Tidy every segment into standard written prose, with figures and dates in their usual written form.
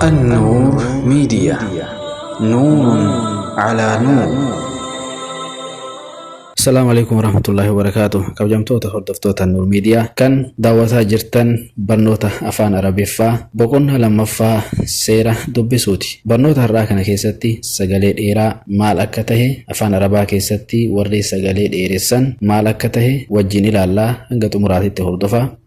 النور ميديا، نور على نور. السلام عليكم ورحمة الله وبركاته. كوجمتوتا هردفتوتا النور ميديا كان دعوتا جرتن برنوتا أفان عربي فا بقولنا لما فا سيرة دبي صوتي برنوتا الراكنا كيستي سجليد إيرا مال أكته أفان عربا كيستي وري سجليد إيرسن مال أكته وجيني لله أنقط مراتي تهردفا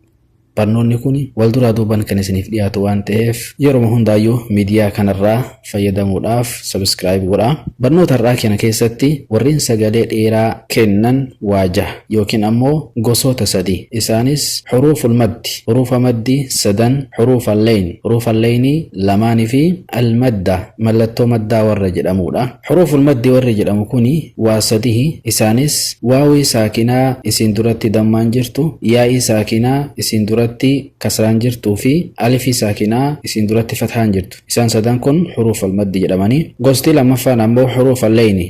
barnoonni kun wal duraa duuban kan isiniif dhiyaatu waan ta'eef yeroo hundaayyuu miidiyaa kanarraa fayyadamuudhaaf subscribe godhaa. Barnoota irraa kana keessatti warreen sagalee dheeraa kennan waajah yookiin ammoo gosoota sadi isaanis xuruuful maddi xuruufa maddi sadan xuruufal layni lamaanii fi almadda mallattoo maddaa warra jedhamudha. Xuruuful maddi warri jedhamu kuni waa sadihi isaanis waawii saakinaa isin duratti dammaan jirtu yaa'ii saakinaa isin duratti kasraan jirtuu fi alifii saakinaa isin duratti fathaan jirtu. Isaan sadan kun xuruufal maddi jedhamanii. Gosti lammaffaan ammoo xuruufal layni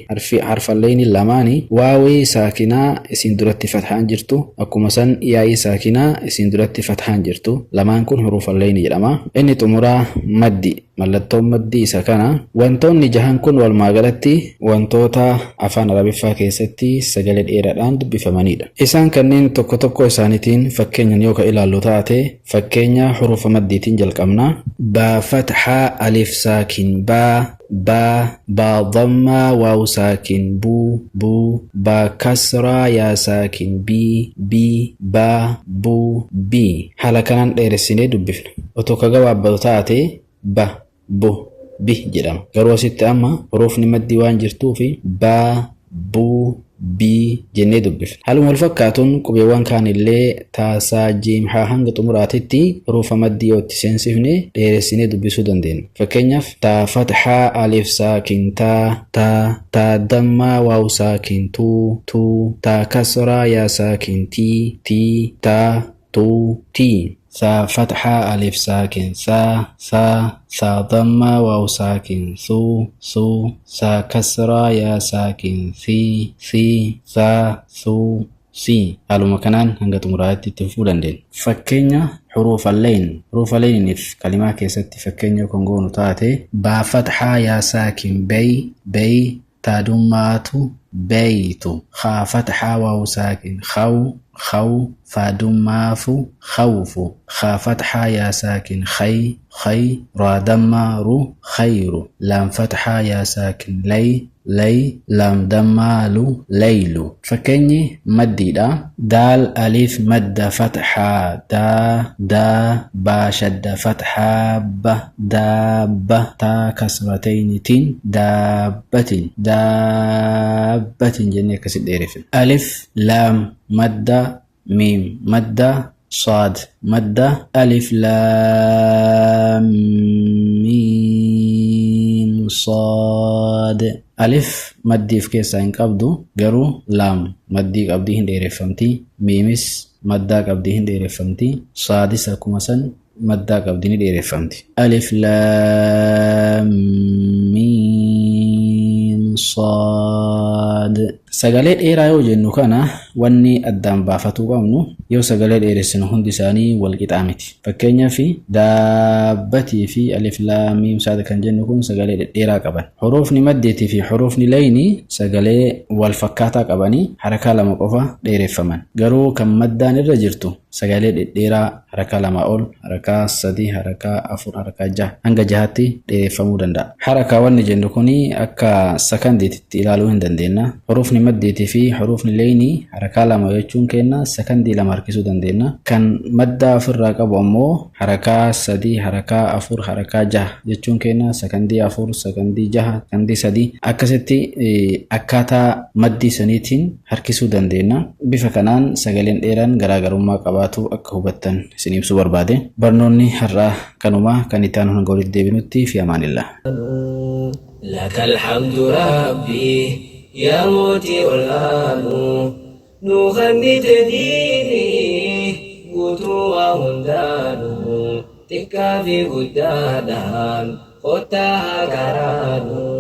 harfal layni lamaanii waawii saakinaa isin duratti fathaan jirtu akkuma san yaa'ii saakinaa isin duratti fathaan jirtu. Lamaan kun xuruufal layni jedhama. Inni xumuraa maddi mallattoon maddi isa kana. Wantoonni jahan kun walumaa galatti wantoota afaan arabiffaa keessatti sagalee dheeraadhaan dubbifamanidha. Isaan kanneen tokko tokko isaaniitiin fakkeenyan yoo ka ilaallu taate fakkeenya xuruufa maddiitiin jalqabna. Baa fathaa alif saakin baa dhammaa waaw saakin buu baa kasraa yaa saakin bii baa buu bii. Haala kanaan dheeressinee dubbifna. Otoo ka gabaabbatu taate bi jedhama. Garuu asitti amma xuruufni maddii waan jirtuufi baa buu bii jennee dubbifna. Haaluma wal fakkaatuun qubeewwan kaanillee taasaa jiimhaa hanga xumuraatitti xuruufa maddii yoo itti seensifne dheeressinee dubbisuu dandeenya. Fakkeenyaaf taa fathaa alif saakin taa dammaa waaw saakin tuu taa kasraa yaa saakin tii taa tii. ثا فتحة ألف ساكن ثا ضمة واو ساكن ثو ثا كسرة يا ساكن ثي ثا سي. هالو مكانان هنگت مراد تفولن دين. فكينيا حروف اللين نف كلمة كيست فكينيا كونغونو تاتي با فتحة يا ساكن بي تا دماتو بيتو خا فتحة واو ساكن خو فادمافو خوفو خا فتحة يا ساكن خي را دمارو خيرو لام فتحة يا ساكن لي لام دمالو ليلو. فكني مديدا دال ألف مد فتحة دا با شد فتحة ب تا كسرتين تين دابة جنة كسد إرفن. ألف لام مد ميم مد صاد مد ألف لام ميم صاد. ألف مدي في كيسا انقبضو غرو لام مدي قبضي هند إرفمتي ميمس مدى قبضي هند إرفمتي صادسة كمسن مدى قبضي هند إرفمتي. ألف لام ميم صاد. sagalee dheeraa yoo jennu kana wanni addaan baafatuu qabnu yoo sagalee dheeressinu hundi isaanii wal qixaa miti. Fakkeenyaaf daabbatii fi alif laam miim saad kan jennu kun sagalee dheeraa qaban. Xuruufni maddeetii fi xuruufni layni sagalee wal fakkaataa qabanii harakaa lama qofa dheereffaman. Garuu kan maddaan irra jirtu sagalee dheeraa harakaa lama ol, harakaa sadii, harakaa afur, harakaa jaha hanga jahaatti dheereffamuu danda'a. Harakaa wanni jennu kuni akka sakandiitti ilaaluu hin dandeenya. Xuruufni maddeetii fi xuruufni layni harakaa lama jechuun kenna sakandii lama harkisuu dandeenya. Kan maddaa ofirraa qabu ammoo harakaa sadii, harakaa afur, harakaa jaha jechuun kenna sakandii afur, sakandii jaha, sakandii sadii akkasitti akkaataa maddii saniitiin harkisuu dandeenya. Bifa kanaan sagaleen dheeraan garaagarummaa qabaatu akka hubattan isin ibsuu barbaade. Barnoonni har'aa kanuma kan itti aanu hanga walitti deebinutti fi amaanillah. Lakal hamdu rabbii يا موتي والآن نغني تديني قطوة هندانو تكافي قدادان خطاها قرانو